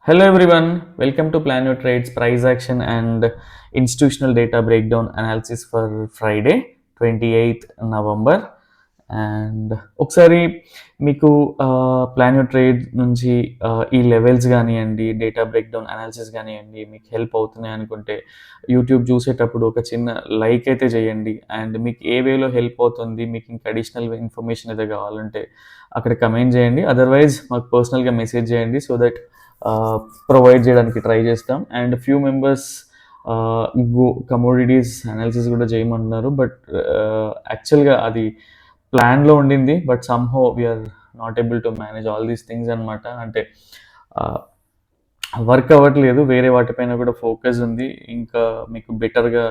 Hello everyone, welcome to Plan Your Trades Price Action and Institutional Data Breakdown Analysis for Friday 28th November. And ఒకసారి మీకు plan your trade నుంచి ఈ levels కానివ్వండి, data breakdown analysis కానివ్వండి మీకు help అవుతున్నాయి అనుకుంటే యూట్యూబ్ చూసేటప్పుడు ఒక చిన్న లైక్ అయితే చేయండి. అండ్ మీకు ఏ వేలో హెల్ప్ అవుతుంది, మీకు ఇంకా అడిషనల్ ఇన్ఫర్మేషన్ అయితే కావాలంటే అక్కడ కమెంట్ చేయండి. అదర్వైజ్ మాకు పర్సనల్గా మెసేజ్ చేయండి సో దట్ ప్రొవైడ్ చేయడానికి ట్రై చేస్తాం. And few members commodities analysis కూడా చేయమంటున్నారు, బట్ యాక్చువల్గా అది ప్లాన్లో ఉండింది, but somehow we're not able to manage all these things అనమాట. అంటే వర్క్ అవ్వట్లేదు, వేరే వాటిపైన కూడా ఫోకస్ ఉంది. ఇంకా మీకు బెటర్గా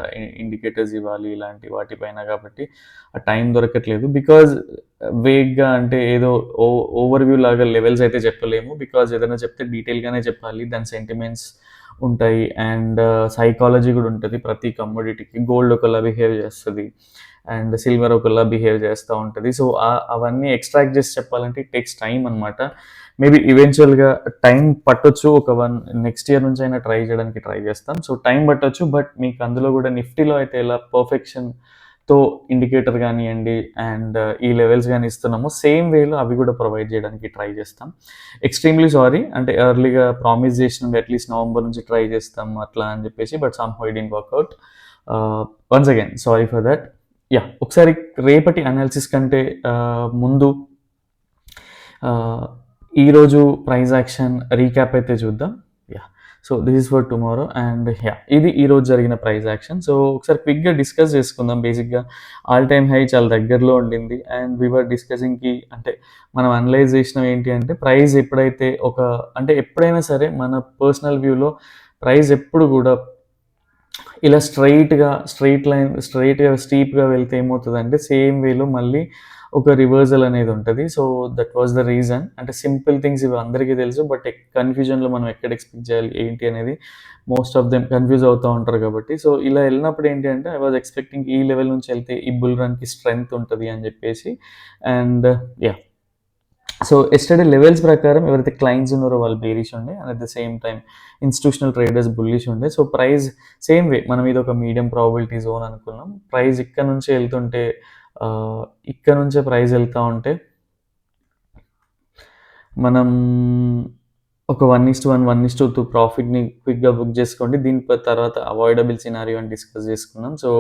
ఇండికేటర్స్ ఇవ్వాలి ఇలాంటి వాటిపైన, కాబట్టి ఆ టైం దొరకట్లేదు. బికాజ్ వేగ్గా అంటే ఏదో ఓవర్వ్యూ లాగా లెవెల్స్ అయితే చెప్పలేము, బికాజ్ ఏదైనా చెప్తే డీటెయిల్గానే చెప్పాలి, దాని సెంటిమెంట్స్ ఉంటాయి అండ్ సైకాలజీ కూడా ఉంటుంది. ప్రతి కమోడిటీకి గోల్డ్ ఒకలా బిహేవ్ చేస్తుంది అండ్ సిల్వర్ ఒకలా బిహేవ్ చేస్తూ ఉంటుంది. సో అవన్నీ ఎక్స్ట్రాక్ట్ చేసి చెప్పాలంటే ఇట్ టేక్స్ టైం అనమాట. మేబీ ఈవెన్చువల్గా టైం పట్టొచ్చు, ఒక నెక్స్ట్ ఇయర్ నుంచి అయినా ట్రై చేయడానికి ట్రై చేస్తాం. సో టైం పట్టొచ్చు, బట్ మీకు అందులో కూడా నిఫ్టీలో అయితే ఎలా పర్ఫెక్షన్తో ఇండికేటర్ కానివ్వండి అండ్ ఈ లెవెల్స్ కానీ ఇస్తున్నామో సేమ్ వేలో అవి కూడా ప్రొవైడ్ చేయడానికి ట్రై చేస్తాం. ఎక్స్ట్రీమ్లీ సారీ, అంటే ఎర్లీగా ప్రామిస్ చేసినాం అట్లీస్ట్ నవంబర్ నుంచి ట్రై చేస్తాం అట్లా అని చెప్పేసి, but somehow it didn't work out. Once again sorry for that. Yeah, ఒకసారి రేపటి అనాలిసిస్ కంటే ముందు ఈరోజు ప్రైజ్ యాక్షన్ రీక్యాప్ అయితే చూద్దాం. Yeah, so this is for tomorrow and yeah, ఇది ఈరోజు జరిగిన ప్రైజ్ యాక్షన్. సో ఒకసారి క్విక్గా డిస్కస్ చేసుకుందాం. బేసిక్గా ఆల్ టైమ్ హై చాలా దగ్గరలో ఉండింది అండ్ వీఆర్ డిస్కసింగ్కి, అంటే మనం అనలైజ్ చేసినాం ఏంటి అంటే ప్రైజ్ ఎప్పుడైతే అంటే ఎప్పుడైనా సరే మన పర్సనల్ వ్యూలో ప్రైజ్ ఎప్పుడు కూడా ఇలా స్ట్రైట్గా స్టీప్గా వెళ్తే ఏమవుతుందంటే సేమ్ వేలో మళ్ళీ ఒక రివర్సల్ అనేది ఉంటుంది. So that was the reason. అంటే సింపుల్ థింగ్స్ ఇవి అందరికీ తెలుసు, బట్ కన్ఫ్యూజన్లో మనం ఎక్కడ ఎక్స్పెక్ట్ చేయాలి ఏంటి అనేది మోస్ట్ ఆఫ్ దెమ్ కన్ఫ్యూజ్ అవుతూ ఉంటారు కాబట్టి. సో ఇలా వెళ్ళినప్పుడు ఏంటి అంటే ఐ వాజ్ ఎక్స్పెక్టింగ్ ఈ లెవెల్ నుంచి వెళ్తే ఈ బుల్ రన్కి స్ట్రెంగ్త్ ఉంటుంది అని చెప్పేసి. And yeah, so yesterday levels ప్రకారం ఎవరైతే క్లయింట్స్ ఉన్నారో వాళ్ళు బేరిష్ ఉండే and at the same time institutional traders bullish ఉండే. సో ప్రైస్ సేమ్ వే, మనం ఇది ఒక మీడియం ప్రాబిలిటీ జోన్ అనుకున్నాం. ప్రైస్ ఇక్కడ నుంచే వెళ్తుంటే ఇక్కడ నుంచే ప్రైస్ వెళ్తూ ఉంటే మనం ఒక 1:1, 1:2 ప్రాఫిట్ని క్విక్గా బుక్ చేసుకోండి. దీని తర్వాత అవాయిడబుల్ సినారియో అని డిస్కస్ చేసుకున్నాం. సో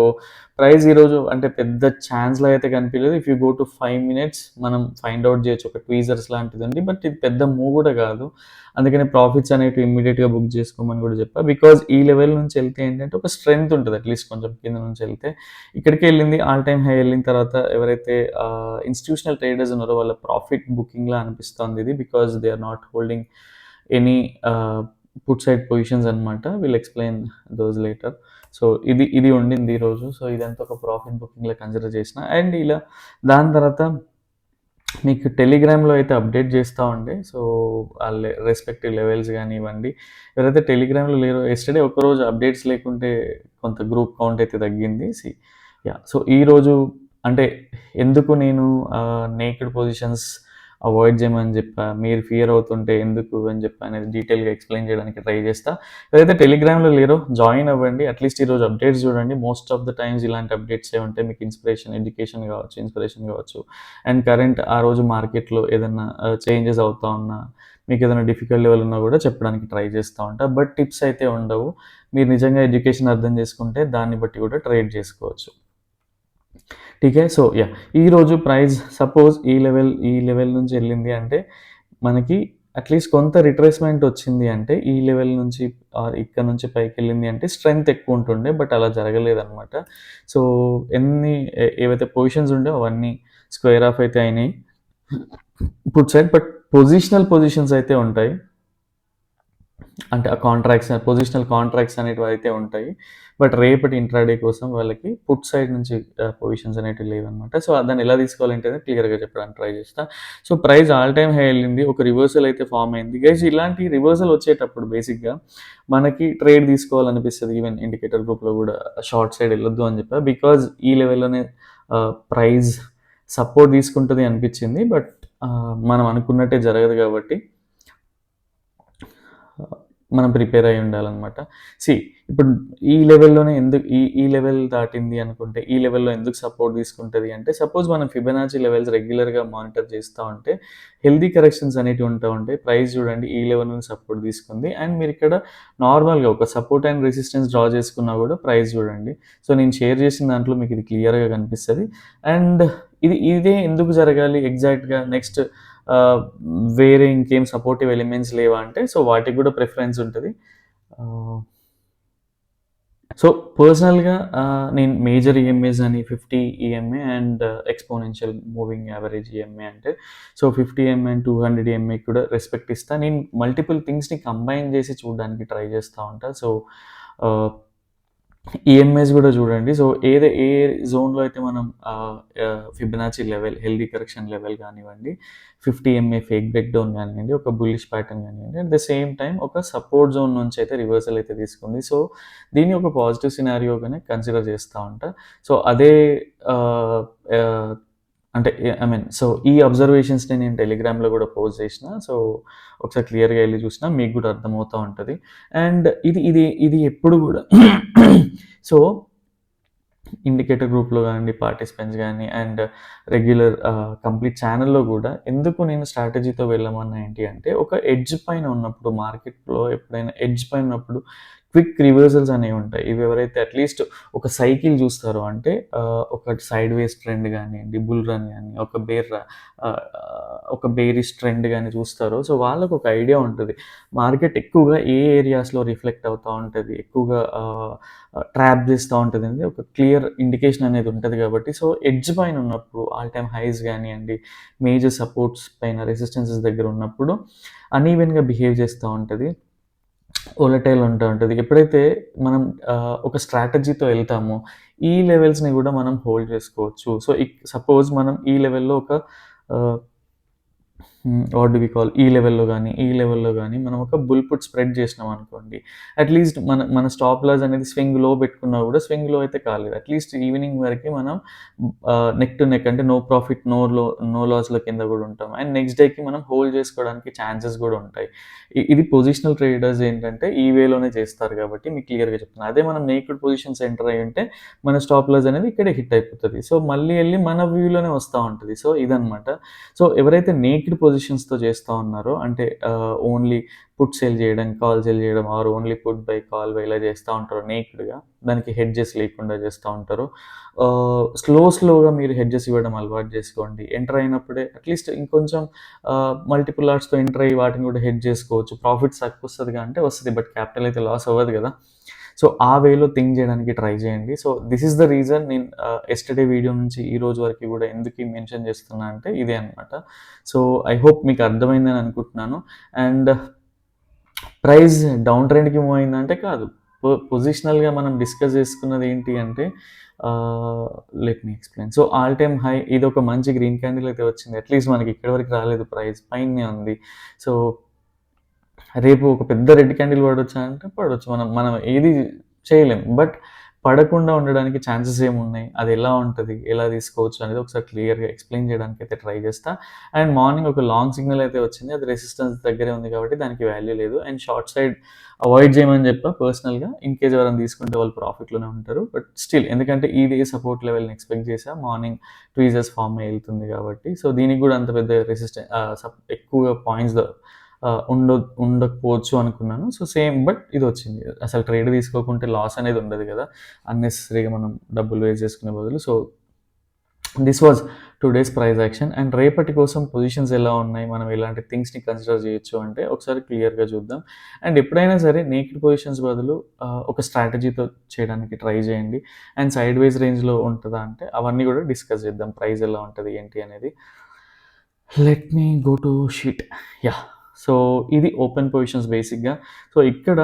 ప్రైస్ ఈరోజు అంటే పెద్ద ఛాన్స్లో అయితే కనిపించలేదు. If you go to 5 minutes మనం ఫైండ్ అవుట్ చేయొచ్చు, ఒక ట్వీజర్స్ లాంటిది ఉంది, బట్ ఇది పెద్ద మూవ్ కూడా కాదు. అందుకని ప్రాఫిట్స్ అనేవి ఇమ్మీడియట్గా బుక్ చేసుకోమని కూడా చెప్పా. బికాజ్ ఈ లెవెల్ నుంచి వెళ్తే ఏంటంటే ఒక స్ట్రెంగ్త్ ఉంటుంది, అట్లీస్ట్ కొంచెం కింద నుంచి వెళ్తే. ఇక్కడికి వెళ్ళింది, ఆల్ టైమ్ హై వెళ్ళిన తర్వాత ఎవరైతే ఇన్స్టిట్యూషనల్ ట్రేడర్స్ ఉన్నారో వాళ్ళ ప్రాఫిట్ బుకింగ్లా అనిపిస్తుంది ఇది, because they are not holding any put side positions అనమాట. Will explain those later. So ఇది ఉండింది ఈరోజు. సో ఇదంతా ఒక ప్రాఫిట్ బుకింగ్లో కన్సిడర్ చేసిన. అండ్ ఇలా దాని తర్వాత మీకు టెలిగ్రామ్లో అయితే అప్డేట్ చేస్తూ ఉండే. సో వాళ్ళ రెస్పెక్టివ్ లెవెల్స్ కానీ ఇవ్వండి. ఎవరైతే టెలిగ్రామ్లో లేరో, ఎస్టర్డే ఒకరోజు అప్డేట్స్ లేకుంటే కొంత గ్రూప్ కౌంట్ అయితే తగ్గింది. యా, సో ఈరోజు అంటే ఎందుకు నేను నేకెడ్ పొజిషన్స్ అవాయిడ్ చేయమని చెప్పా, మీరు ఫియర్ అవుతుంటే ఎందుకు అని చెప్పి అనేది డీటెయిల్గా ఎక్స్ప్లెయిన్ చేయడానికి ట్రై చేస్తా. ఏదైతే టెలిగ్రామ్లో లేరో జాయిన్ అవ్వండి, అట్లీస్ట్ ఈరోజు అప్డేట్స్ చూడండి. మోస్ట్ ఆఫ్ ద టైమ్స్ ఇలాంటి అప్డేట్స్ ఏమంటే మీకు ఇన్స్పిరేషన్ కావచ్చు అండ్ కరెంట్ ఆ రోజు మార్కెట్లో ఏదైనా చేంజెస్ అవుతా ఉన్నా, మీకు ఏదైనా డిఫికల్ట్ లెవెల్ ఉన్నా కూడా చెప్పడానికి ట్రై చేస్తూ ఉంటా. బట్ టిప్స్ అయితే ఉండవు. మీరు నిజంగా ఎడ్యుకేషన్ అర్థం చేసుకుంటే దాన్ని బట్టి కూడా ట్రేడ్ చేసుకోవచ్చు. ఠీకే. సో యా, ఈరోజు ప్రైస్ సపోజ్ ఈ లెవెల్ నుంచి వెళ్ళింది అంటే మనకి అట్లీస్ట్ కొంత రిట్రేస్మెంట్ వచ్చింది అంటే ఈ లెవెల్ నుంచి ఇక్కడ నుంచి పైకి వెళ్ళింది అంటే స్ట్రెంగ్త్ ఎక్కువ ఉంటుండే, బట్ అలా జరగలేదన్నమాట. సో ఏవైతే పొజిషన్స్ ఉండే అవన్నీ స్క్వేర్ ఆఫ్ అయితే అయినాయి పుట్ సైడ్, బట్ పొజిషన్స్ అయితే ఉంటాయి. అంటే ఆ పొజిషనల్ కాంట్రాక్ట్స్ అనేటివి అయితే ఉంటాయి, బట్ రేపటి ఇంట్రాడే కోసం వాళ్ళకి పుట్ సైడ్ నుంచి పొజిషన్స్ అనేటివి లేవన్నమాట. సో దాన్ని ఎలా తీసుకోవాలంటే క్లియర్గా చెప్పడానికి ట్రై చేస్తా. So price all time high వెళ్ళింది, ఒక రివర్సల్ అయితే ఫామ్ అయింది. గైస్ ఇలాంటి రివర్సల్ వచ్చేటప్పుడు బేసిక్గా మనకి ట్రేడ్ తీసుకోవాలనిపిస్తుంది. ఈవెన్ ఇండికేటర్ గ్రూప్లో కూడా షార్ట్ సైడ్ వెళ్ళొద్దు అని చెప్పా, బికాజ్ ఈ లెవెల్లోనే ప్రైస్ సపోర్ట్ తీసుకుంటుంది అనిపించింది, బట్ మనం అనుకున్నట్టే జరగదు కాబట్టి మనం ప్రిపేర్ అయ్యి ఉండాలనమాట. సీ ఇప్పుడు ఈ లెవెల్‌లోనే ఎందుకు ఈ లెవెల్ దాటింది అనుకుంటే, ఈ లెవెల్‌లో ఎందుకు సపోర్ట్ తీసుకుంటది అంటే, సపోజ్ మనం ఫిబొనాచి లెవెల్స్ రెగ్యులర్‌గా మానిటర్ చేస్తా ఉంటే, హెల్తీ కరెక్షన్స్ అనేటివి ఉంటా ఉంటాయి. ప్రైస్ చూడండి ఈ లెవెల్ నుంచి సపోర్ట్ తీసుకుంది. అండ్ మీరిక్కడ నార్మల్‌గా ఒక సపోర్ట్ అండ్ రెసిస్టెన్స్ డ్రా చేసుకున్నా కూడా ప్రైస్ చూడండి. సో, నేను షేర్ చేసిన దాంట్లో మీకు ఇది క్లియర్‌గా కనిపిస్తది. అండ్ ఇదే ఎందుకు జరగాలి ఎగ్జాక్ట్‌గా నెక్స్ట్ ఆహ్, వేరే ఇంకేం సపోర్టివ్ ఎలిమెంట్స్ లేవా అంటే, సో, వాటికి కూడా ప్రిఫరెన్స్ ఉంటది. ఆహ్, సో, పర్సనల్‌గా నేను మేజర్ ఈఎంఐస్ అని 50 EMI and exponential moving average EMI అంటే, సో, 50 ఈఎంఐ అండ్ 200 ఈఎంఐ కూడా రెస్పెక్ట్ ఇస్తా. నేను మల్టిపుల్ థింగ్స్‌ని కంబైన్ చేసి చూడడానికి ట్రై చేస్తా ఉంటా. సో, ఆహ్ ఈఎంఐస్ గూడా జూడండి. సో, ఏ జోన్‌లో అయితే మనం Fibonacci level, healthy correction level గానివ్వండి, 50 ఎంఏ ఫేక్ బ్రేక్ డౌన్ గానివ్వండి, ఒక బుల్లిష్ ప్యాటర్న్ గానివ్వండి, అట్ ద సేమ్ టైమ్ ఒక సపోర్ట్ జోన్ నుంచయితే రివర్సల్ అయితే తీసుకుంది. సో, దీన్ని ఒక పాజిటివ్ సినారియోగానే కన్సిడర్ చేస్తా ఉంటా. సో, అదే ఆహ్, ఆహ్, అంటే ఐ మీన్ సో, ఈ అబ్జర్వేషన్స్‌ని నేను టెలిగ్రామ్‌లో గూడా పోస్ట్ చేషిన. సో, ఒకసారి క్లియర్‌గా ఎళ్లి చూసినా మీకు గూడా అర్థమవుతా ఉంటది. అండ్ ఇది ఎప్పుడు గూడా సో, ఇండికేటర్ గ్రూప్‌లో గానియండి, పార్టిసిపెంట్స్ గాని అండ్ రెగ్యులర్ కంప్లీట్ ఛానెల్‌లో గూడా ఎందుకు నేను స్ట్రాటజీతో వెళ్ళమన్నా ఏంటి అంటే, ఒక ఎడ్జ్ పైన ఉన్నప్పుడు మార్కెట్‌లో ఎప్పుడైనా ఎడ్జ్ పైన ఉన్నప్పుడు క్విక్ రివర్సల్స్ అనేవుంటాయి. ఇవి ఎవరైతే అట్‌లీస్ట్ ఒక సైకిల్ జూస్తారో అంటే ఒక సైడ్‌వేస్ ట్రెండ్ గానియండి, బుల్ రన్ గాని, ఆహ్, ఒక బేరిష్ ట్రెండ్ గాని చూస్తారో, సో, వాళ్ళకొక ఐడియా ఉంటది. మార్కెట్ ఎక్కువగా ఏ ఏరియాస్‌లో రిఫ్లెక్ట్ అవుతా ఉంటది. ఎక్కువగా ట్రాప్ చేస్తా ఉంటదండి. ఒక క్లియర్ ఇండికేషన్ అనేది ఉంటది కాబట్టి, సో, ఎడ్జ్ పైన ఉన్నప్పుడు ఆల్ టైమ్ హైస్ గానియండి, మేజర్ సపోర్ట్స్ పైన రెసిస్టెన్సెస్ దగ్గర ఉన్నప్పుడు అన్‌ఈవెన్‌గా బిహేవ్ చేస్తా ఉంటది. వోలటైల్ ఉంటా ఉంటది. ఎప్పుడైతే మనం ఒక స్ట్రాటజీతో ఎళ్తామో, ఈ లెవెల్స్‌ని గూడా మనం హోల్డ్ చేసుకోవచ్చు. సో, సపోజ్ మనం ఈ లెవెల్‌లో ఒక ఆహ్ వాట్ డు వి కాల్ ఈ లెవెల్‌లో గాని మనం ఒక బుల్ పుట్ స్ప్రెడ్ చేసినామనుకోండి. అట్‌లీస్ట్ మన స్టాప్ లాస్ అనేది స్వింగ్ లో పెట్టుకున్నా కూడా స్వింగ్ లో అయితే కాలేదు. అట్‌లీస్ట్ ఈవినింగ్ వరకి మనం నెక్ టు నెక్ అంటే నో ప్రాఫిట్, నో లాస్‌ల కింద కూడా ఉంటాం. అండ్ నెక్స్ట్ డేకి మనం హోల్డ్ చేసుకోవడానికి ఛాన్సెస్ కూడా ఉంటాయి. ఇది పొజిషనల్ ట్రేడర్స్ ఏంటంటే ఈ వేలోనే చేస్తారు కాబట్టి మీకు క్లియర్‌గా చెప్తున్నా. అదే మనం నేకెడ్ పొజిషన్స్ ఎంటర్ అయ్యి ఉంటే మన స్టాప్ లాస్ అనేది ఇక్కడే హిట్ అయిపోతది. సో, మళ్ళీ ఎళ్లి మన వ్యూలోనే వస్తా ఉంటది. సో, ఇదనమాట. సో, ఎవరైతే నేక్డ్ పొజిషన్స్‌తో చేస్తా ఉన్నారో అంటే ఓన్లీ పుట్ సేల్ చేయడం, కాల్ సేల్ చేయడం or only put buy, call buy ఇలా చేస్తా ఉంటారో నేక్డ్‌గా దానికి హెడ్జెస్ లేకుండా చేస్తా ఉంటారో స్లోగా మీరు హెడ్జెస్ ఇవ్వడం అలవాటు చేసుకోండి. ఎంటర్ అయినప్పుడే అట్‌లీస్ట్ ఇంకొంచెం మల్టిపుల్ లాట్స్‌తో ఎంటర్ అయ్యి వాటిని కూడా హెడ్జ్ చేసుకోవచ్చు. ప్రాఫిట్స్ తక్కువొస్తదిగా అంటే వస్తది. బట్ క్యాపిటల్ అయితే లాస్ అవ్వదు కదా! సో, ఆ వేలో థింక్ జేయడానికి ట్రై జేయండి. So, this is the reason నేను యెస్టర్‌డే వీడియో నుంచి ఈ రోజు వరకి గూడా ఎందుకు మెన్షన్ చేస్తున్నా అంటే ఇదే అనమాట. సో, ఐ హోప్ మీకు అర్థమైందని అనుకుంటున్నాను. అండ్ ప్రైస్ డౌన్ ట్రెండ్‌కి మూవ్ అయిందంటే కాదు. పొజిషనల్‌గా మనం డిస్కస్ చేసుకున్నది ఏంటి అంటే ఆహ్, let me explain. So, all time high ఇదొక మంచి గ్రీన్ క్యాండిల్ అయితే వచ్చింది. అట్‌లీస్ట్ మనకి ఇక్కడి వరకు రాలేదు ప్రైస్ పైనే ఉంది. సో, రేపు ఒక పెద్ద రెడ్ క్యాండిల్ పడొచ్చా అంటే పడొచ్చు. మనం మనం ఏది చేయలేం. బట్ పడకుండా ఉండడానికి ఛాన్సెస్ ఏమున్నాయి? అది ఎలా ఉంటది? ఎలా తీసుకోవచ్చు అనేది ఒకసారి క్లియర్‌గా ఎక్స్‌ప్లెయిన్ చేయడానికైతే ట్రై చేస్తా. అండ్ మార్నింగ్ ఒక లాంగ్ సిగ్నల్ అయితే వచ్చింది. అది రెసిస్టెన్స్ దగ్గరే ఉంది కాబట్టి దానికి వాల్యూ లేదు. అండ్ షార్ట్ సైడ్ అవాయిడ్ చేయమని చెప్పా పర్సనల్‌గా. ఇన్ కేస్ ఎవరైనా తీసుకుంటే వాళ్ళు ప్రాఫిట్‌లోనే ఉంటారు. బట్ స్టిల్ ఎందుకంటే ఇదే సపోర్ట్ లెవెల్‌ని ఎక్స్‌పెక్ట్ చేశా. మార్నింగ్ ట్వీజర్స్ ఫార్మ్ అయ్యి ఎళ్తుంది కాబట్టి. సో, దీనికి కూడా అంత పెద్ద ఎక్కువగా పాయింట్స్ ఉండకపోవచ్చు అనుకున్నాను. సో, సేమ్ బట్ ఇదొచ్చింది. అసలు ట్రేడ్ తీసుకోకుంటే లాస్ అనేది ఉండదు గదా! అన్నెసెసరీగా మనం డబ్బులు వేస్ట్ చేసుకునే బదులు. So, this was today's price action. And రేపటి కోసం పొజిషన్స్ ఎలా ఉన్నాయి? మనం ఎలాంటి థింగ్స్‌ని కన్సిడర్ చేయొచ్చు అంటే ఒకసారి క్లియర్‌గా చూద్దాం. అండ్ ఎప్పుడైనా సరే నేకెడ్ పొజిషన్స్ బదులు ఒక స్ట్రాటజీతో చేయడానికి ట్రై చేయండి. అండ్ సైడ్‌వేస్ రేంజ్‌లో ఉంటదా అంటే అవన్నీ గూడా డిస్కస్ చేద్దాం. ప్రైస్ ఎలా ఉంటది? ఏంటి అనేది. Let me go to sheet. Yeah! So, ఇది ఓపెన్ పొజిషన్స్ బేసిక్‌గా. సో, ఇక్కడ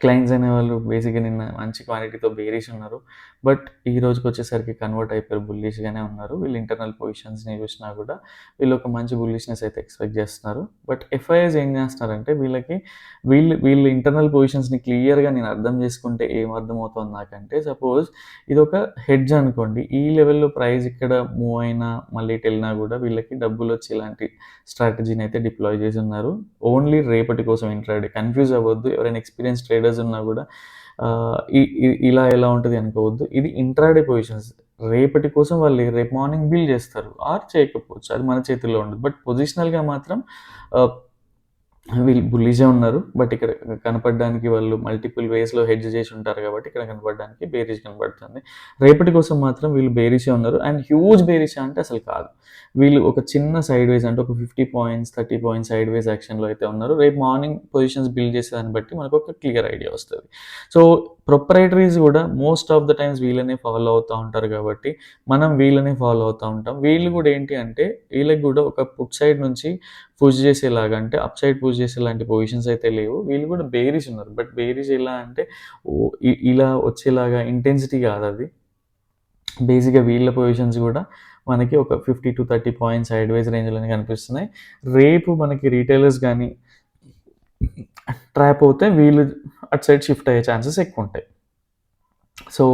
క్లయింట్స్ అనేవాళ్ళు బేసిక్‌గా నిన్న మంచి క్వాంటిటీతో బేరిష్ ఉన్నారు. బట్ ఈ రోజుకొచ్చేసరికి కన్వర్ట్ అయిపోయారు బుల్లిష్‌గానే ఉన్నారు. వీళ్ళు ఇంటర్నల్ పొజిషన్స్‌ని చూసినా కూడా వీళ్ళు ఒక మంచి బుల్లిష్‌నెస్ అయితే ఎక్స్‌పెక్ట్ చేస్తున్నారు. బట్ ఎఫ్ఐఐస్ ఏం చేస్తున్నారంటే వీళ్ళు ఇంటర్నల్ పొజిషన్స్‌ని క్లియర్‌గా నేను అర్థం చేసుకుంటే ఏం అర్థమవుతుంది నాకంటే సపోజ్ ఇదొక హెడ్జ్ అనుకోండి. ఈ లెవెల్‌లో ప్రైస్ ఇక్కడ మూవ్ అయినా మళ్ళీ ఇటు ఎళ్ళినా కూడా వీళ్ళకి డబ్బులొచ్చి ఇలాంటి స్ట్రాటజీని అయితే డిప్లాయ్ చేసి ఉన్నారు. ఓన్లీ రేపటి కోసం ఇంట్రాడే కన్‌ఫ్యూజ్ అవ్వద్దు. ఎవరైనా ఎక్స్‌పీరియన్స్ ట్రేడర్స్ ఉన్నా కూడా ఇ ఇ ఇలా ఎలా ఉంటది అనుకోవద్దు. ఇది ఇంట్రాడే పొజిషన్స్. రేపటి కోసం వాళ్ళు రేపు మార్నింగ్ బిల్డ్ చేస్తారు ఆర్ చేయకపోవచ్చు. అది మన చేతుల్లో ఉండదు. బట్ పొజిషనల్‌గా మాత్రం ఆహ్, వీళ్ళు బుల్లిషే ఉన్నారు. బట్ ఇక్కడ కనపడడానికి వాళ్ళు మల్టిపుల్ వేస్‌లో హెడ్జ్ చేసి ఉంటారు కాబట్టి ఇక్కడ కనపడడానికి బేరిష్ కనపడుతుంది. రేపటి కోసం మాత్రం వీళ్ళు బేరిషే ఉన్నారు. అండ్ హ్యూజ్ బేరిషా అంటే అసలు కాదు. వీళ్ళు ఒక చిన్న సైడ్ వేస్ అంటే ఒక 50 పాయింట్స్, 30 పాయింట్స్ సైడ్ వేస్ యాక్షన్‌లో అయితే ఉన్నారు. రేపు మార్నింగ్ పొజిషన్స్ బిల్డ్ చేసే దాన్ని బట్టి మనకు ఒక క్లియర్ ఐడియా వస్తది. సో, ప్రొప్రైటరీస్ కూడా మోస్ట్ ఆఫ్ ద టైమ్స్ వీళ్ళనే ఫాలో అవుతా ఉంటారు కాబట్టి మనం వీళ్ళనే ఫాలో అవుతా ఉంటాం. వీళ్ళు కూడా ఏంటి అంటే వీళ్ళకి కూడా ఒక పుట్ సైడ్ నుంచి పుష్ చేసేలాగా అంటే అప్ సైడ్ పుష్ చేసేలాంటి పొజిషన్స్ అయితే లేవు. వీళ్ళు కూడా బేరిష్ ఉన్నారు. బట్ బేరిష్ ఎలా అంటే ఇలా వచ్చేలాగా ఇంటెన్సిటీ కాదది. బేసిక్‌గా వీళ్ళ పొజిషన్స్ గూడా మనకి ఒక 50-30 పాయింట్స్ సైడ్‌వేస్ రేంజ్‌లోనే కనిపిస్తున్నాయి. రేపు మనకి రిటైలర్స్ గాని ట్రాప్ అవుతే వీళ్ళు అటు సైడ్ షిఫ్ట్ అయ్యే ఛాన్సెస్ ఎక్కువుంటాయి. సో,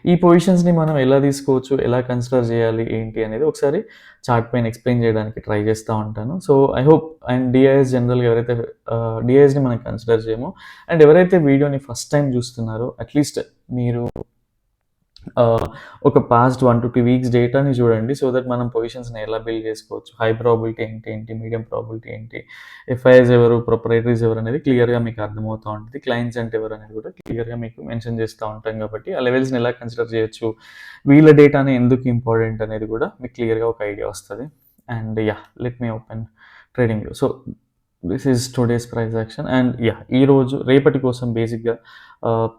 ఈ పొజిషన్స్‌ని మనం ఎలా తీసుకోవచ్చు, ఎలా కన్సిడర్ చేయాలి, ఏంటి అనేది ఒకసారి చార్ట్ పైన ఎక్స్‌ప్లెయిన్ చేయడానికి ట్రై చేస్తా ఉంటాను. So, I hope and DIIs జనరల్‌గా ఎవరైతే డిఐఎస్‌ని మనం కన్సిడర్ చేయమో అండ్ ఎవరైతే వీడియోని ఫస్ట్ టైమ్ చూస్తున్నారో అట్‌లీస్ట్ మీరు ఒక పాస్ట్ 1-2 వీక్స్ డేటాని చూడండి. సో దట్ మనం పొజిషన్స్‌ని ఎలా బిల్డ్ చేసుకోవచ్చు. హై ప్రాబబిలిటీ అంటే ఏంటి? మీడియం ప్రాబబిలిటీ ఏంటి? ఎఫ్ఐఐస్ ఎవరు? ప్రొప్రైటరీస్ ఎవరు? అనేది క్లియర్‌గా మీకు అర్థమవుతా ఉంటది. క్లయింట్స్ అంటే ఎవరు అనేది కూడా క్లియర్‌గా మీకు మెన్షన్ చేస్తా ఉంటాం కాబట్టి ఆ లెవెల్స్‌ని ఎలా కన్సిడర్ చేయొచ్చు? వీళ్ళ డేటాని ఎందుకు ఇంపార్టెంట్ అనేది కూడా మీకు క్లియర్‌గా ఒక ఐడియా వస్తది. And yeah! Let me open trading view. So this is today's price action and yeah! ఈరోజు రేపటి కోసం బేసిక్‌గా ఆహ్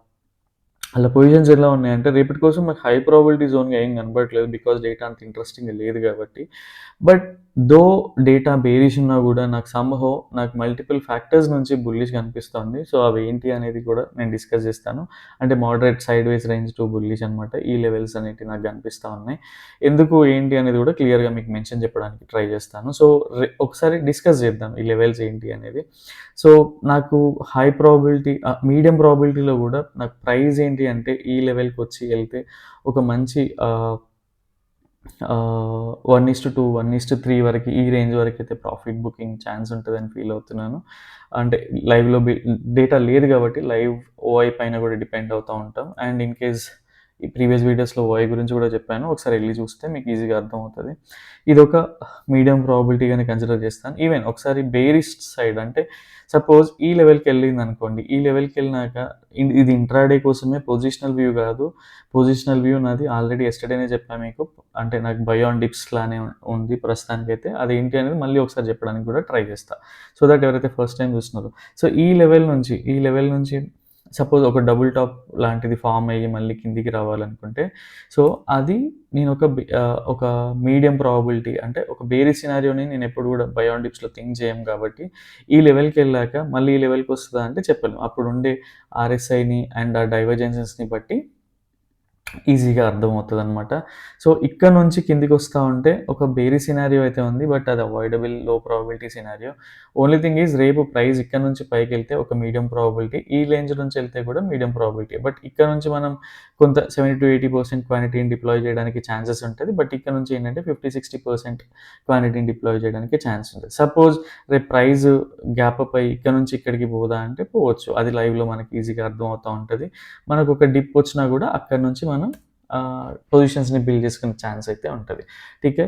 అలా పొజిషన్స్ ఎలా ఉన్నాయంటే రేపటి కోసం నాకు హై ప్రాబబిలిటీ జోన్‌గా ఏం కనపడట్లేదు. బికాజ్ డేటా అంత ఇంట్రెస్టింగ్‌గా లేదు కాబట్టి. బట్ దో డేటా బేరిష్ ఉన్నా గూడా నాకు మల్టిపుల్ ఫ్యాక్టర్స్ నుంచి బుల్లిష్‌గా అనిపిస్తోంది. సో, అవేంటి అనేది కూడా నేను డిస్కస్ చేస్తాను. అంటే మోడరేట్ సైడ్‌వేస్ రేంజ్ టు బుల్లిష్ అనమాట. ఈ లెవెల్స్ అనేటివి నాకు కనిపిస్తా ఉన్నాయి. ఎందుకు ఏంటి అనేది కూడా క్లియర్‌గా మీకు మెన్షన్ చెప్పడానికి ట్రై చేస్తాను. సో, ఒకసారి డిస్కస్ చేద్దాం ఈ లెవెల్స్ ఏంటి అనేది. సో, నాకు హై ప్రాబబిలిటీ మీడియం ప్రాబబిలిటీలో గూడా నాకు ప్రైస్ ఏంటి అంటే ఈ లెవెల్‌కొచ్చి ఎళ్తే ఒక మంచి 1:2, 1:3 వరకి ఈ రేంజ్ వరకైతే ప్రాఫిట్ బుకింగ్ ఛాన్స్ ఉంటదని ఫీల్ అవుతున్నాను. అంటే లైవ్‌లో డేటా లేదు గాబట్టి లైవ్ ఓఐ పైన గూడా డిపెండ్ అవుతా ఉంటాం. అండ్ ఇన్ కేస్ ఈ ప్రీవియస్ వీడియోస్‌లో ఓఐ గురించి గూడా చెప్పాను. ఒకసారి ఎళ్లి చూస్తే మీకు ఈజీగా అర్థమవుతది. ఇదొక మీడియం ప్రాబబిలిటీగానే కన్సిడర్ చేస్తాను. ఈవెన్ ఒకసారి బేరిష్ సైడ్ అంటే సపోజ్ ఈ లెవెల్‌కెళ్ళిందనుకోండి. ఈ లెవెల్‌కెళ్ళినాక ఇది ఇంట్రాడే కోసమే పొజిషనల్ వ్యూ గాదు. పొజిషనల్ వ్యూ నాది ఆల్రెడీ యెస్టర్‌డేనే చెప్పా మీకు. అంటే నాకు బై ఆన్ డిప్స్ లానే ఉంది ప్రస్తుతానికైతే. అదేంటి అనేది మళ్ళీ ఒకసారి చెప్పడానికి కూడా ట్రై చేస్తా. సో దట్ ఎవరైతే ఫస్ట్ టైమ్ చూస్తున్నారో. సో ఈ లెవెల్ నుంచి సపోజ్ ఒక డబుల్ టాప్ లాంటిది ఫార్మ్ అయ్యి మళ్ళీ కిందికి రావాలనుకుంటే, సో అది నేను ఒక మీడియం ప్రాబబిలిటీ అంటే ఒక బేరిష్ సినారియోని నేనెప్పుడు కూడా బై ఆన్ డిప్స్‌లో థింక్ చేయం కాబట్టి, ఈ లెవెల్‌కెళ్ళాక మళ్ళీ ఈ లెవెల్‌కొస్తదా అంటే చెప్పలేం. అప్పుడుండే ఆర్ఎస్ఐని అండ్ ఆ డైవర్జెన్సెస్‌ని బట్టి ఈజీగా అర్థమవుతదనమాట. సో, ఇక్కడ నుంచి కిందికొస్తా ఉంటే ఒక బేరిష్ సినారియో అయితే ఉంది. బట్ అది అవాయిడబుల్ లో probability scenario. Only thing is రేపు ప్రైస్ ఇక్కడ నుంచి పైకెళ్తే ఒక మీడియం ప్రాబబిలిటీ. ఈ రేంజ్ నుంచి ఎళ్తే కూడా మీడియం ప్రాబబిలిటీ. బట్ ఇక్కడ నుంచి మనం కొంత 70-80% క్వాంటిటీని డిప్లాయ్ చేయడానికి ఛాన్సెస్ ఉంటది. బట్ ఇక్కడ నుంచి ఏంటంటే 50-60% క్వాంటిటీని డిప్లాయ్ చేయడానికి ఛాన్స్ ఉంటది. సపోజ్ రేపు ప్రైస్ గ్యాప్ అప్ అయ్యి ఇక్కడ నుంచి ఇక్కడికి పోదా అంటే పోవచ్చు. అది లైవ్‌లో మనకి ఈజీగా అర్థమవుతా ఉంటది. మనకొక డిప్ వచ్చినా కూడా అక్కడి నుంచి మనం పొజిషన్స్‌ని బిల్డ్ చేసుకునే ఛాన్స్ అయితే ఉంటది. ఠీకే.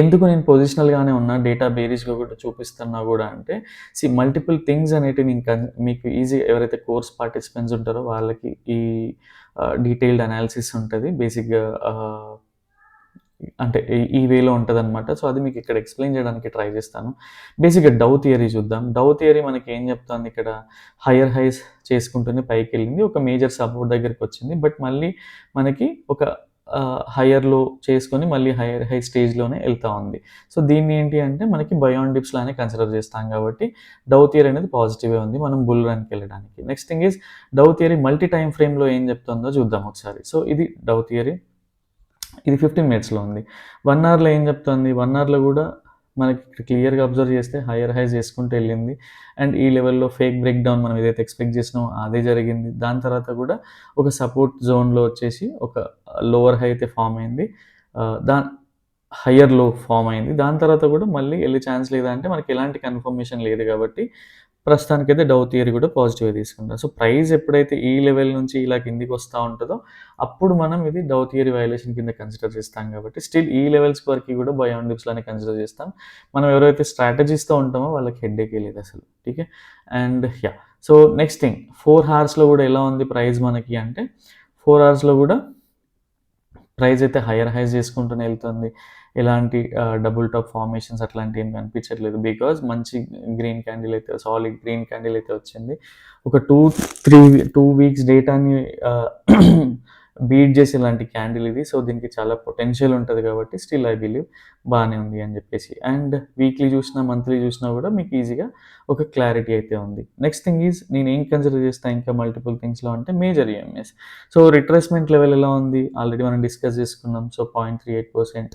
ఎందుకు నేను పొజిషనల్‌గానే ఉన్నా, డేటా బేరిష్‌గా కూడా చూపిస్తున్నా గూడా అంటే, మల్టిపుల్ థింగ్స్ అనేటివి మీకు ఎవరైతే కోర్స్ పార్టిసిపెంట్స్ ఉంటారో వాళ్ళకి ఈ డీటెయిల్డ్ అనాలిసిస్ ఉంటది. బేసిక్‌గా అంటే ఈ వేలో ఉంటదనమాట. సో, అది మీకు ఇక్కడ ఎక్స్‌ప్లెయిన్ చేయడానికి ట్రై చేస్తాను. బేసిక్‌గా డౌ థియరీ చూద్దాం. డౌ థియరీ మనకేం చెప్తాంది ఇక్కడ హైయర్ హైస్ చేసుకుంటూనే పైకెళ్ళింది. ఒక మేజర్ సపోర్ట్ దగ్గరికొచ్చింది. బట్ మళ్ళీ మనకి ఒక హైయర్‌లో చేసుకొని మళ్ళీ హై స్టేజ్‌లోనే ఎళ్తా ఉంది. సో, దీన్ని ఏంటి అంటే మనకి బై ఆన్ డిప్స్ లానే కన్సిడర్ చేస్తాం కాబట్టి డౌ థియరీ అనేది పాజిటివే ఉంది మనం బుల్ రన్‌కెళ్ళడానికి. Next thing is Dow theory multi time ఫ్రేమ్‌లో ఏం చెప్తుందో చూద్దాం ఒకసారి. సో, ఇది డౌ థియరీ. ఇది 15 మినిట్స్‌లో ఉంది. 1 అవర్‌లో ఏం చెప్తుంది? 1 అవర్‌లో గూడా మనకి ఇక్కడ క్లియర్‌గా అబ్జర్వ్ చేస్తే హైయర్ హైస్ చేసుకుంటూ ఎళ్ళింది. అండ్ ఈ లెవెల్‌లో ఫేక్ బ్రేక్ డౌన్ మనం ఏదైతే ఎక్స్‌పెక్ట్ చేసినామో అదే జరిగింది. దాని తర్వాత కూడా ఒక సపోర్ట్ జోన్‌లో వచ్చేసి ఒక లోవర్ హై అయితే ఫార్మ్ అయింది. దాన్ హైయర్ లో ఫార్మ్ అయింది. దాని తర్వాత కూడా మళ్ళీ ఎళ్ళే ఛాన్స్ లేదా అంటే మనకి ఎలాంటి కన్ఫర్మేషన్ లేదు కాబట్టి ప్రస్తుతానికైతే డౌ థియరీ కూడా పాజిటివ్‌గా తీసుకుంటాం. సో, ప్రైస్ ఎప్పుడైతే ఈ లెవెల్ నుంచి ఇలా కిందికొస్తా ఉంటదో, అప్పుడు మనం ఇది డౌ థియరీ వయలేషన్ కింద కన్సిడర్ చేస్తాం కాబట్టి, స్టిల్ ఈ లెవెల్స్ వరకి కూడా బై ఆన్ డిప్స్ లానే కన్సిడర్ చేస్తాం. మనం ఎవరైతే స్ట్రాటజీస్‌తో ఉంటామో వాళ్ళకి హెడ్‌ఏకే లేదసలు. ఠీకే. And yeah! So, next thing 4 హవర్స్‌లో కూడా ఎలా ఉంది ప్రైస్ మనకి అంటే, 4 హవర్స్‌లో కూడా ప్రైస్ అయితే హైయర్ హైస్ చేసుకుంటూనే ఎళ్తుంది. ఎలాంటి డబుల్ టాప్ ఫార్మేషన్స్ అట్లాంటివి ఏమి కనిపించట్లేదు. బికాజ్ మంచి గ్రీన్ క్యాండిల్ అయితే సాలిడ్ గ్రీన్ క్యాండిల్ అయితే వచ్చింది. ఒక 2 వీక్స్ డేటాని బీట్ చేసేలాంటి క్యాండిల్ ఇది. సో, దీనికి చాలా పొటెన్షియల్ ఉంటది కాబట్టి స్టిల్ ఐ బిలీవ్ బానే ఉంది అని చెప్పేసి. అండ్ వీక్లీ చూసినా, మంత్లీ చూసినా కూడా మీకు ఈజీగా ఒక క్లారిటీ అయితే ఉంది. నెక్స్ట్ థింగ్ ఈజ్ నేనేం కన్సిడర్ చేస్తా ఇంకా మల్టిపుల్ థింగ్స్‌లో అంటే major EMIs. So, retracement level ఎలా ఉంది? ఆల్రెడీ మనం డిస్కస్ చేసుకున్నాం. సో, 0.38%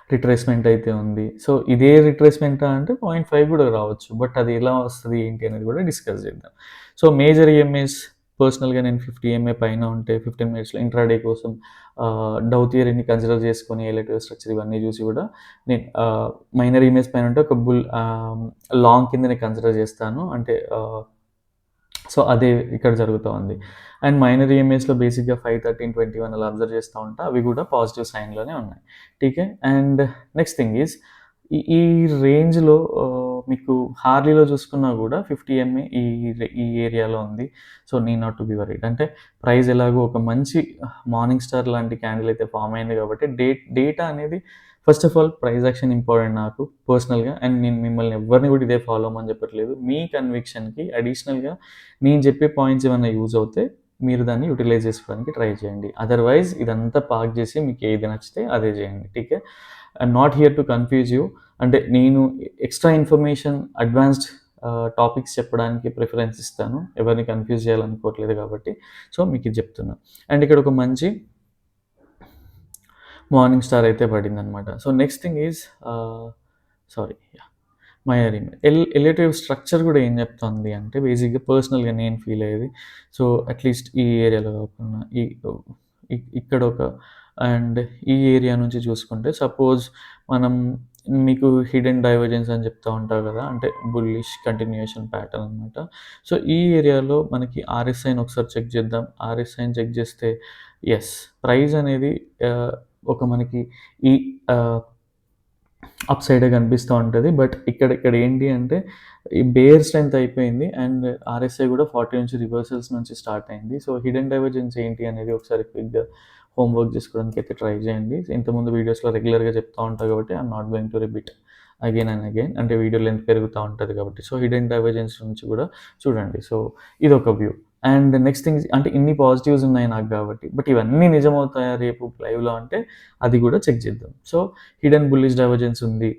రిట్రేస్‌మెంట్ అయితే ఉంది. సో, ఇదే రిట్రేస్‌మెంటా అంటే 0.5 కూడా రావచ్చు. బట్ అది ఎలా వస్తది ఏంటి అనేది కూడా డిస్కస్ చేద్దాం. సో, మేజర్ ఈఎంఐస్ పర్సనల్‌గా నేను 50 ఈఎంఐ పైన ఉంటే 15 మినిట్స్‌లో ఇంట్రాడే కోసం డౌ థియరీని కన్సిడర్ చేసుకొని ఎలిటివ్ స్ట్రక్చర్ ఇవన్నీ చూసి కూడా నేను మైనర్ ఈఎంఐస్ పైన ఉంటే ఒక లాంగ్ కిందనే కన్సిడర్ చేస్తాను. అంటే సో, అదే ఇక్కడ జరుగుతా ఉంది. అండ్ మైనర్ ఈఎంఐస్‌లో బేసిక్‌గా 5, 13, 21 అలా అబ్జర్వ్ చేస్తా ఉంటా. అవి కూడా పాజిటివ్ సైన్‌లోనే ఉన్నాయి. ఠీకే. అండ్ నెక్స్ట్ థింగ్ ఈజ్ ఈ రేంజ్‌లో మీకు హార్లీలో చూసుకున్నా కూడా 50 ఎంఏ ఈ ఏరియాలో ఉంది. So, need not to be worried. అంటే ప్రైస్ ఎలాగో ఒక మంచి మార్నింగ్ స్టార్ లాంటి క్యాండిల్ అయితే ఫార్మ్ అయింది కాబట్టి డేటా అనేది first of all price action important నాకు పర్సనల్‌గా. అండ్ నేను మిమ్మల్ని ఎవ్వరిని కూడా ఇదే ఫాలో అవ్వమని చెప్పట్లేదు. మీ కన్విక్షన్‌కి అడిషనల్‌గా నేను చెప్పే పాయింట్స్ ఏమన్నా యూజ్ అవుతే మీరు దాన్ని యుటిలైజ్ చేసుకోవడానికి ట్రై చేయండి. అదర్‌వైజ్ ఇదంతా పార్క్ చేసి మీకు ఏది నచ్చితే అదే చేయండి. ఠీకే. I'm not here to confuse you. అంటే నేను ఎక్స్‌ట్రా ఇన్ఫర్మేషన్ అడ్వాన్స్డ్ టాపిక్స్ చెప్పడానికి ప్రిఫరెన్స్ ఇస్తాను. ఎవరిని కన్‌ఫ్యూజ్ చేయాలనుకోవట్లేదు కాబట్టి. సో, మీకు ఇది చెప్తున్నా. అండ్ ఇక్కడ ఒక మంచి మార్నింగ్ స్టార్ అయితే పడిందనమాట. So, next thing is sorry yeah! Minor email. ఎలిటివ్ స్ట్రక్చర్ కూడా ఏం చెప్తుంది అంటే బేసిక్‌గా పర్సనల్‌గా నేను ఫీల్ అయ్యేది. సో, అట్‌లీస్ట్ ఈ ఏరియాలో కాకుండా ఇక్కడ ఒక అండ్ ఈ ఏరియా నుంచి చూసుకుంటే సపోజ్ మనం మీకు హిడెన్ డైవర్జెన్స్ అని చెప్తా ఉంటారు కదా! అంటే బుల్లిష్ కంటిన్యూయేషన్ ప్యాటర్న్ అనమాట. సో, ఈ ఏరియాలో మనకి ఆర్ఎస్ఐని ఒకసారి చెక్ చేద్దాం. ఆర్ఎస్ఐని చెక్ చేస్తే యెస్ ప్రైస్ అనేది ఒక మనకి ఈ ఆహ్, అప్ సైడే కనిపిస్తా ఉంటది. బట్ ఇక్కడ ఏంటి అంటే ఈ బేర్ స్ట్రెంత్ అయిపోయింది. అండ్ ఆర్ఎస్ఐ కూడా 40 నుంచి రివర్సల్స్ నుంచి స్టార్ట్ అయింది. సో, హిడెన్ డైవర్జెన్స్ ఏంటి అనేది ఒకసారి క్విక్‌గా హోమ్ వర్క్ చేసుకోవడానికి అయితే ట్రై చేయండి. ఇంతకుముందు వీడియోస్‌లో రెగ్యులర్‌గా చెప్తా ఉంటా కాబట్టి I'm not going to repeat again and again. అంటే వీడియో లెంత్ పెరుగుతా ఉంటది కాబట్టి. సో, హిడెన్ డైవర్జెన్స్ నుంచి కూడా చూడండి. సో, ఇదొక వ్యూ. అండ్ నెక్స్ట్ థింగ్ అంటే ఇన్ని పాజిటివ్స్ ఉన్నాయి నాకు కాబట్టి. బట్ ఇవన్నీ నిజమవుతాయా రేపు లైవ్‌లో అంటే అది కూడా చెక్ చేద్దాం. సో, హిడెన్ బుల్లిష్ డైవర్జెన్స్ ఉంది.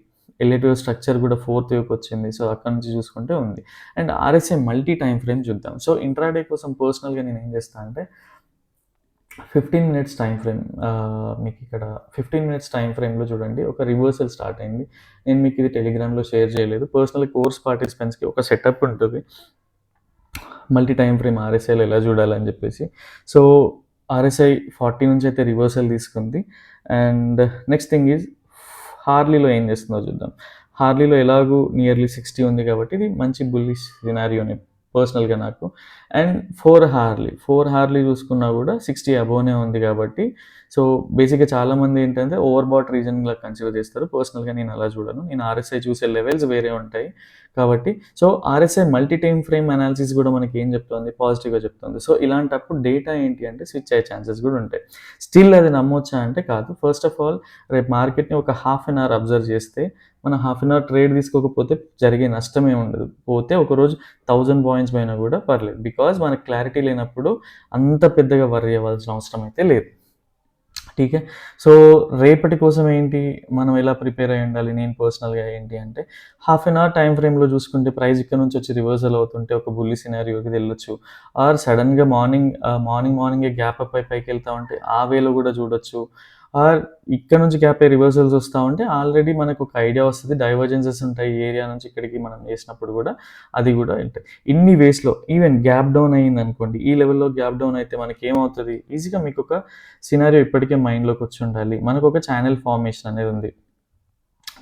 ఎలిటివ్ స్ట్రక్చర్ కూడా ఫోర్త్ వేవ్‌కి వచ్చింది. సో, అక్కడి నుంచి చూసుకుంటే ఉంది. And RSI multi time frame చూద్దాం. సో, ఇంట్రాడే కోసం పర్సనల్‌గా నేను ఏం చేస్తా అంటే 15 మినిట్స్ టైమ్ ఫ్రేమ్ మీకిక్కడ 15 మినిట్స్ టైమ్ ఫ్రేమ్‌లో చూడండి ఒక రివర్సల్ స్టార్ట్ అయింది. నేను మీకు ఇది టెలిగ్రామ్‌లో షేర్ చేయలేదు. పర్సనల్ కోర్స్ పార్టిసిపెంట్స్‌కి ఒక సెటప్ ఉంటది. మల్టీ టైమ్ ఫ్రేమ్ ఆర్ఎస్ఐలో ఎలా చూడాలని చెప్పేసి. సో, ఆర్ఎస్ఐ 40 నుంచి అయితే రివర్సల్ తీసుకుంది. అండ్ నెక్స్ట్ థింగ్ ఈజ్ హార్లీలో ఏం చేస్తుందో చూద్దాం. హార్లీలో ఎలాగూ నియర్లీ 60 ఉంది కాబట్టి ఇది మంచి బుల్లిష్ సినారియోనే పర్సనల్‌గా నాకు. అండ్ 4 హార్లీ చూసుకున్నా కూడా 60 అబోవ్‌నే ఉంది కాబట్టి సో, బేసిక్‌గా చాలామంది ఏంటంటే ఓవర్ బాట్ రీజన్‌లా కన్సిడర్ చేస్తారు. పర్సనల్‌గా నేను అలా చూడను. నేను ఆర్ఎస్ఐ చూసే లెవెల్స్ వేరే ఉంటాయి. కాబట్టి so, RSI multi time frame analysis కూడా మనకి ఏం చెప్తోంది? పాజిటివ్‌గా చెప్తుంది. సో, ఇలాంటప్పుడు డేటా ఏంటి అంటే స్విచ్ అయ్యే ఛాన్సెస్ కూడా ఉంటాయి. స్టిల్ అది నమ్మొచ్చా అంటే కాదు. ఫస్ట్ ఆఫ్ ఆల్ రేపు మార్కెట్‌ని ఒక హాఫ్ అన్ అవర్ అబ్జర్వ్ చేస్తే మనం హాఫ్ అన్ అవర్ ట్రేడ్ తీసుకోకపోతే జరిగే నష్టం ఏమి ఉండదు. పోతే ఒకరోజు 1000 పాయింట్స్ పోయినా కూడా పర్లేదు. బికాజ్ మనకు క్లారిటీ లేనప్పుడు అంత పెద్దగా వర్రీ అవ్వాల్సిన అవసరం అయితే లేదు. ఠీకే. సో, రేపటి కోసం ఏంటి, మనం ఎలా ప్రిపేర్ అయ్యి ఉండాలి, నేను పర్సనల్‌గా ఏంటి అంటే, హాఫ్ ఎన్ అవర్ టైమ్ ఫ్రేమ్‌లో చూసుకుంటే ప్రైస్ ఇక్కడ నుంచి వచ్చి రివర్సల్ అవుతుంటే ఒక బుల్లి సినారియోకి వెళ్ళొచ్చు. ఆర్ సడెన్‌గా మార్నింగే గ్యాప్ అప్ అయి పైకెళ్తా ఉంటే ఆ వేలో కూడా చూడొచ్చు. ఆర్ ఇక్కడ నుంచి గ్యాప్ అయ్యి రివర్సల్స్ వస్తా ఉంటే ఆల్రెడీ మనకు ఒక ఐడియా వస్తది. డైవర్జెన్సెస్ ఉంటాయి. ఈ ఏరియా నుంచి ఇక్కడికి మనం వేసినప్పుడు కూడా అది కూడా ఉంటాయి. ఇన్ని వేస్‌లో ఈవెన్ గ్యాప్ డౌన్ అయిందనుకోండి, ఈ లెవెల్‌లో గ్యాప్ డౌన్ అయితే మనకేమవుతది, ఈజీగా మీకొక సినారియో ఇప్పటికే మైండ్‌లోకి వచ్చుండాలి. మనకొక ఛానెల్ ఫార్మేషన్ అనేది ఉంది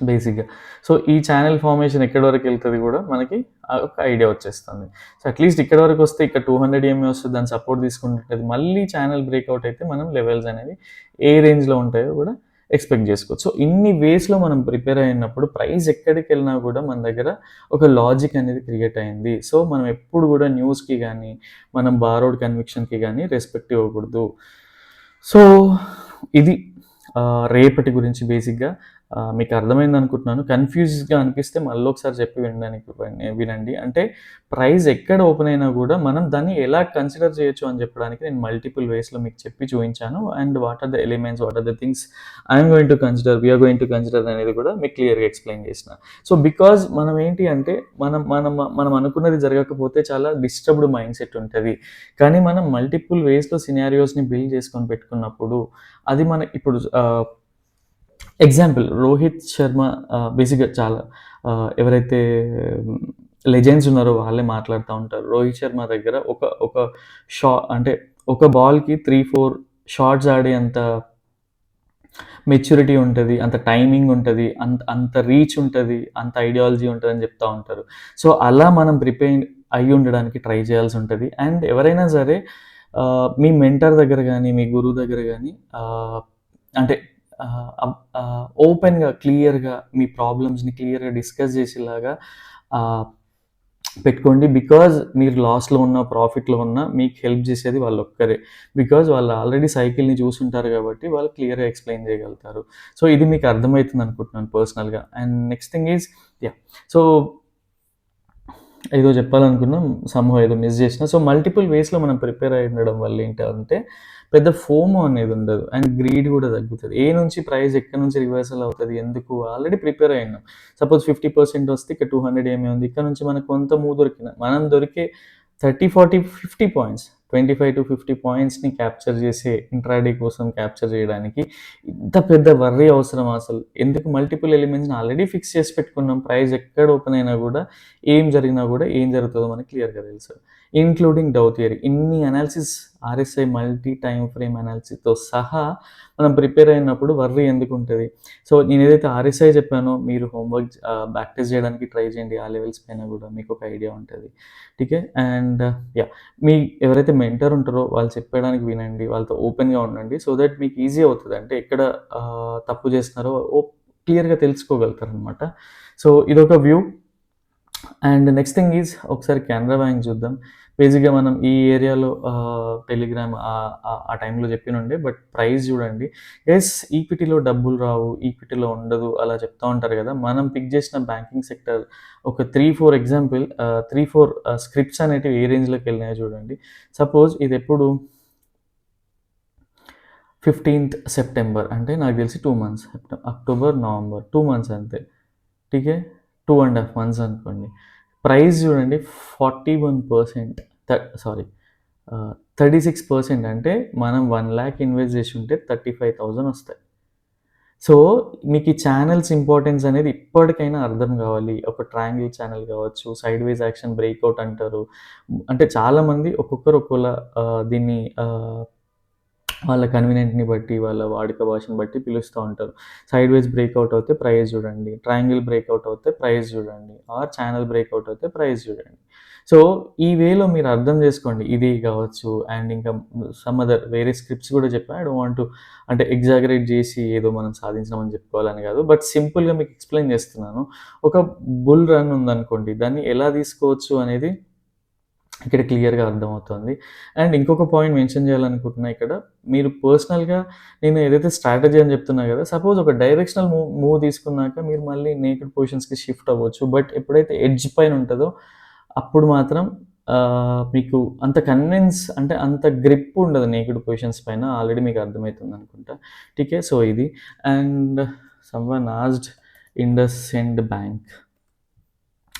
బేసిక్‌గా. సో, ఈ ఛానెల్ ఫార్మేషన్ ఎక్కడి వరకెళ్తది గూడా మనకి ఒక ఐడియా వచ్చేస్తుంది. సో, అట్‌లీస్ట్ ఇక్కడి వరకొస్తే ఇక్కడ 200 ఈఎంఏ వస్తది. దాని సపోర్ట్ తీసుకుంటుంటది. మళ్ళీ ఛానెల్ బ్రేకౌట్ అయితే మనం లెవెల్స్ అనేవి ఏ రేంజ్‌లో ఉంటాయో గూడా ఎక్స్‌పెక్ట్ జేసుకోవచ్చు. సో, ఇన్ని వేస్‌లో మనం ప్రిపేర్ అయినప్పుడు ప్రైస్ ఎక్కడికెళ్ళినా గూడా మన దగ్గర ఒక లాజిక్ అనేది క్రియేట్ అయింది. సో, మనం ఎప్పుడు గూడా న్యూస్‌కి గానీ, మనం బారోడ్ కన్విక్షన్‌కి గానీ రెస్పెక్ట్ ఇవ్వకూడదు. సో, ఇది రేపటి గురించి బేసిక్‌గా మీకు అర్థమైందనుకుంటున్నాను. కన్‌ఫ్యూజ్‌గా అనిపిస్తే మళ్ళొకసారి చెప్పి వినండి. అంటే ప్రైస్ ఎక్కడ ఓపెన్ అయినా గూడా మనం దాన్ని ఎలా కన్సిడర్ చేయొచ్చు అని చెప్పడానికి నేను మల్టిపుల్ వేస్‌లో మీకు చెప్పి చూయించాను. And what are the elements, what are the things I'm going to consider, we are going to consider అనేది కూడా మీకు క్లియర్‌గా ఎక్స్‌ప్లెయిన్ చేసిన. సో, బికాజ్ మనం ఏంటి అంటే మనం అనుకున్నది జరగకపోతే చాలా డిస్టర్బ్డ్ మైండ్‌సెట్ ఉంటది. కానీ మనం మల్టిపుల్ వేస్‌లో సినారియోస్‌ని బిల్డ్ చేసుకొని పెట్టుకున్నప్పుడు అది మన ఇప్పుడు ఎగ్జాంపుల్ 'రోహిత్ శర్మ' బేసిక్‌గా చాలా ఎవరైతే లెజెండ్స్ ఉన్నారో వాళ్ళే మాట్లాడుతా ఉంటారు. 'రోహిత్ శర్మ' దగ్గర ఒక ఒక అంటే ఒక బాల్‌కి 3, 4 షాట్స్ ఆడేంత మెచ్యూరిటీ ఉంటది. అంత టైమింగ్ ఉంటది. అంత రీచ్ ఉంటది. అంత ఐడియాలజీ ఉంటదని చెప్తా ఉంటారు. సో, అలా మనం ప్రిపేర్ అయ్యి ఉండడానికి ట్రై చేయాల్సి ఉంటది. అండ్ ఎవరైనా సరే మీ మెంటర్ దగ్గర గాని, మీ గురువు దగ్గర గాని అంటే ఓపెన్‌గా, క్లియర్‌గా మీ ప్రాబ్లమ్స్‌ని క్లియర్‌గా డిస్కస్ చేసేలాగా ఆహ్, పెట్టుకోండి. బికాజ్ మీరు లాస్‌లో ఉన్నా, ప్రాఫిట్‌లో ఉన్నా మీకు హెల్ప్ చేసేది వాళ్ళొక్కరే. బికాజ్ వాళ్ళు ఆల్రెడీ సైకిల్‌ని చూసుంటారు కాబట్టి వాళ్ళు క్లియర్‌గా ఎక్స్‌ప్లెయిన్ చేయగలుగుతారు. సో, ఇది మీకు అర్థమైతుంది అనుకుంటున్నాను పర్సనల్‌గా. And next thing is yeah! So, ఏదో చెప్పాలనుకున్నా సమ్‌హౌ ఏదో మిస్ చేసినా. సో, మల్టిపుల్ వేస్‌లో మనం ప్రిపేర్ అయ్యి ఉండడం వల్ల ఏంటంటే పెద్ద ఫోమో అనేది ఉండదు. అండ్ గ్రీడ్ కూడా తగ్గుతది. ఏ నుంచి ప్రైస్ ఎక్కడి నుంచి రివర్సల్ అవుతది, ఎందుకు ఆల్రెడీ ప్రిపేర్ అయ్యి ఉన్నాం. సపోజ్ 50% వస్తే ఇక్కడ 200 ఏమే ఉంది. ఇక్కడ నుంచి మనకు కొంత మూవ్ దొరికిన మనం దొరికే 30, 40, 50 పాయింట్స్, 25-50 పాయింట్స్‌ని క్యాప్చర్ చేసే ఇంట్రాడే కోసం క్యాప్చర్ చేయడానికి ఇంత పెద్ద వర్రీ అవసరమా అసలు? ఎందుకు మల్టిపుల్ ఎలిమెంట్స్‌ని ఆల్రెడీ ఫిక్స్ చేసి పెట్టుకున్నాం. ప్రైస్ ఎక్కడ ఓపెన్ అయినా గూడా, ఏం జరిగినా గూడా ఏం జరుగుతదో మనకి క్లియర్‌గా తెలుసు. Including Dow theory. ఇన్ని analysis RSI multi time frame అనాలిసిస్‌తో సహా మనం ప్రిపేర్ అయినప్పుడు వర్రీ ఎందుకుంటది? సో, నేనేదైతే ఆర్ఎస్ఐ చెప్పానో మీరు హోంవర్క్ బ్యాక్ టెస్ట్ చేయడానికి ట్రై చేయండి. ఆ లెవెల్స్ పైన గూడా మీకొక ఐడియా ఉంటది. ఠీకే. And yeah! మీ ఎవరైతే మెంటర్ ఉంటారో వాళ్ళు చెప్పడానికి వినండి. వాళ్ళతో ఓపెన్‌గా ఉండండి. సో దట్ మీకు ఈజీ అవుతది. అంటే ఎక్కడ తప్పు చేస్తున్నారో క్లియర్‌గా తెలుసుకోగలుగుతారనమాట. సో, ఇదొక view. And next thing is ఒకసారి కెనరా బ్యాంక్ చూద్దాం. బేసిక్‌గా మనం ఈ ఏరియాలో టెలిగ్రామ్ ఆ టైంలో చెప్పినుండే. బట్ ప్రైస్ చూడండి. యెస్, ఈక్విటీలో డబ్బులు రావు, ఈక్విటీలో ఉండదు అలా చెప్తా ఉంటారు కదా! మనం పిక్ చేసిన బ్యాంకింగ్ సెక్టర్ ఒక 3, 4 ఎగ్జాంపుల్ 3, 4 స్క్రిప్ట్స్ అనేటివి ఏ రేంజ్‌లోకెళ్ళినాయో చూడండి. సపోజ్ ఇదెప్పుడు 15థ్ సెప్టెంబర్ అంటే నాకు తెలిసి 2 మంత్స్. అక్టోబర్, నవంబర్ 2 మంత్స్ అంతే. ఠీకే. 2 ½ మంత్స్ అనుకోండి. ప్రైస్ చూడండి 41% సారీ 36% అంటే మనం 1,00,000 ఇన్వెస్ట్ చేసుంటే 35,000 వస్తాయి. సో, మీకు ఈ ఛానెల్స్ ఇంపార్టెన్స్ అనేది ఇప్పటికైనా అర్థం కావాలి. ఒక ట్రయాంగిల్ ఛానెల్ కావచ్చు, సైడ్‌వేస్ యాక్షన్ బ్రేక్‌ఔట్ అంటారు. అంటే చాలామంది ఒక్కొక్కరు ఒక్కోలా దీన్ని వాళ్ళ కన్వీనియంట్‌ని బట్టి, వాళ్ళ వాడుక భాషను బట్టి పిలుస్తా ఉంటారు. సైడ్‌వేస్ బ్రేక్‌ఔట్ అవుతే ప్రైస్ చూడండి. ట్రయాంగిల్ బ్రేక్‌ఔట్ అవుతే ప్రైస్ చూడండి. ఆర్ ఛానెల్ బ్రేక్‌ఔట్ అవుతే ప్రైస్ చూడండి. సో, ఈ వేలో మీరు అర్థం చేసుకోండి. ఇది కావచ్చు అండ్ ఇంకా సమ్ అదర్ వేరే స్క్రిప్ట్స్ కూడా చెప్పా. ఐ డోంట్ వాంట్ టు అంటే ఎగ్జాగరేట్ చేసి ఏదో మనం సాధించామని చెప్పుకోవాలని కాదు. బట్ సింపుల్‌గా మీకు ఎక్స్‌ప్లెయిన్ చేస్తున్నాను. ఒక బుల్ రన్ ఉందనుకోండి. దాన్ని ఎలా తీసుకోవచ్చు అనేది ఇక్కడ క్లియర్‌గా అర్థమవుతుంది. అండ్ ఇంకొక పాయింట్ మెన్షన్ చేయాలనుకుంటున్నా ఇక్కడ. మీరు పర్సనల్‌గా నేను ఏదైతే స్ట్రాటజీ అని చెప్తున్నా కదా! సపోజ్ ఒక డైరెక్షనల్ మూవ్ తీసుకున్నాక మీరు మళ్ళీ నేకెడ్ పొజిషన్స్‌కి షిఫ్ట్ అవ్వచ్చు. బట్ ఎప్పుడైతే ఎడ్జ్ పైన ఉంటదో అప్పుడు మాత్రం మీకు అంత కన్విన్స్ అంటే అంత గ్రిప్ ఉండదు నేక్డ్ పొజిషన్స్ పైన. ఆల్రెడీ మీకు అర్థమైతుందనుకుంటా. ఠీకే. సో, ఇది. And someone asked IndusInd bank.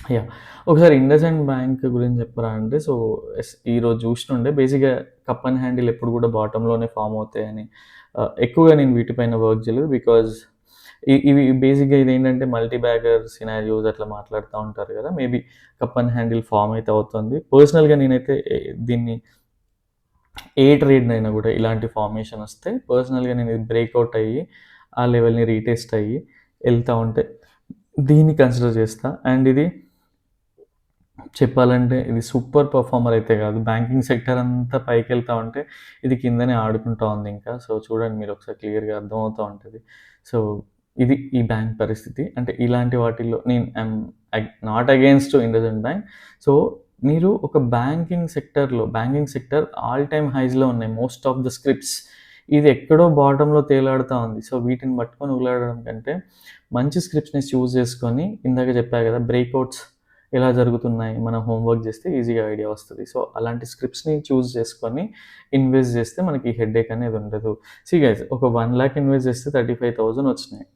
Yeah! ఒకసారి ఇండస్ఇండ్ బ్యాంక్ గురించి చెప్పరా అంటే, సో, ఈరోజు చూసినుండే బేసిక్‌గా కప్ అండ్ హ్యాండిల్ ఎప్పుడు కూడా బాటమ్‌లోనే ఫార్మ్ అవుతాయని. ఎక్కువగా నేను వీటిపైన వర్క్ చేయలేదు. బికాజ్ ఇవి బేసిక్‌గా ఇదేంటంటే మల్టీ బ్యాగర్ సినారియోస్ అట్లా మాట్లాడుతా ఉంటారు కదా! Maybe cup and handle form అయితే అవుతుంది. పర్సనల్‌గా నేనైతే దీన్ని ఏ ట్రేడ్‌నైనా గూడా ఇలాంటి ఫార్మేషన్ వస్తే పర్సనల్‌గా నేను ఇది బ్రేక్‌ఔట్ అయ్యి, ఆ లెవెల్‌ని రీటెస్ట్ అయ్యి ఎళ్తా ఉంటే దీన్ని కన్సిడర్ చేస్తా. అండ్ ఇది చెప్పాలంటే ఇది సూపర్ పెర్ఫార్మర్ అయితే కాదు. బ్యాంకింగ్ సెక్టర్ అంతా పైకెళ్తా ఉంటే ఇది కిందనే ఆడుకుంటా ఉంది ఇంకా. సో, చూడండి మీరు ఒకసారి క్లియర్‌గా అర్థమవుతా ఉంటది. సో, ఇది ఈ బ్యాంక్ పరిస్థితి. అంటే ఇలాంటి వాటిల్లో నేను not against IndusInd bank. So, మీరు ఒక బ్యాంకింగ్ సెక్టర్ ఆల్ టైమ్ హైస్‌లో ఉన్నాయి. Most of the scripts. ఇది ఎక్కడో బాటమ్‌లో తేలాడుతా ఉంది. సో, వీటిని పట్టుకొని ఊగులాడడం కంటే మంచి స్క్రిప్ట్స్‌ని చూజ్ చేసుకొని ఇందాక చెప్పా కదా! బ్రేక్‌ఔట్స్ ఎలా జరుగుతున్నాయి, మనం హోంవర్క్ చేస్తే ఈజీగా ఐడియా వస్తది. సో, అలాంటి స్క్రిప్ట్స్‌ని చూజ్ చేసుకొని ఇన్వెస్ట్ చేస్తే మనకి హెడ్‌ఏక్ అనేది ఉండదు. గైస్, ఒక 1,00,000 ఇన్వెస్ట్ చేస్తే 35,000 వచ్చినాయి.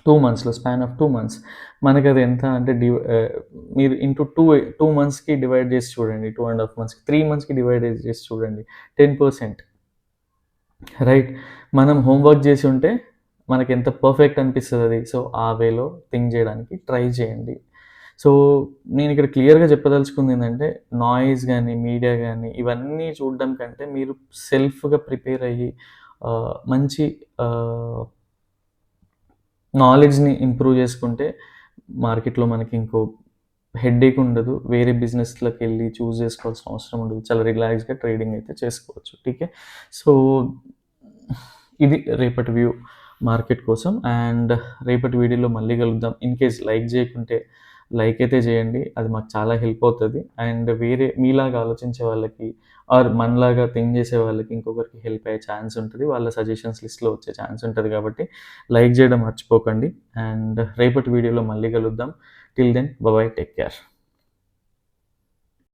2 మంత్స్‌లో, స్పాన్ ఆఫ్ 2 మంత్స్. మనకది ఎంత అంటే మీరు ఇంటూ 2 మంత్స్‌కి డివైడ్ చేసి చూడండి. 2½ మంత్స్‌కి, 3 మంత్స్‌కి డివైడ్ చేసి చూడండి. 10% రైట్. మనం హోంవర్క్ చేసి ఉంటే మనకెంత పర్ఫెక్ట్ అనిపిస్తదది. సో, ఆ వేలో థింక్ చేయడానికి ట్రై చేయండి. సో, నేనిక్కడ క్లియర్‌గా చెప్పదలుచుకుందేంటంటే, నాయిస్ గానీ, మీడియా గానీ, ఇవన్నీ చూడడం కంటే మీరు సెల్ఫ్‌గా ప్రిపేర్ అయ్యి మంచి ఆహ్, నాలెడ్జ్‌ని ఇంప్రూవ్ చేసుకుంటే మార్కెట్‌లో మనకి ఇంకో హెడ్‌ఏక్ ఉండదు. వేరే బిజినెస్‌లకెళ్ళి చూజ్ చేసుకోవాల్సిన అవసరం ఉండదు. చాలా రిలాక్స్‌గా ట్రేడింగ్ అయితే చేసుకోవచ్చు. ఠీకే. సో, ఇది రేపటి వ్యూ మార్కెట్ కోసం. అండ్ రేపటి వీడియోలో మళ్ళీ కలుద్దాం. ఇన్‌కేస్ లైక్ చేయకుంటే లైక్ అయితే చేయండి. అది మాకు చాలా హెల్ప్ అవుతది. అండ్ వేరే మీలాగా ఆలోచించే వాళ్ళకి ఆర్ మనలాగా థింక్ చేసే వాళ్ళకి ఇంకొకరికి హెల్ప్ అయ్యే ఛాన్స్ ఉంటది. వాళ్ళ సజెషన్స్ లిస్ట్‌లో వచ్చే ఛాన్స్ ఉంటది కాబట్టి లైక్ చేయడం మర్చిపోకండి. అండ్ రేపటి వీడియోలో మళ్ళీ కలుద్దాం. Till then bye bye. Take care.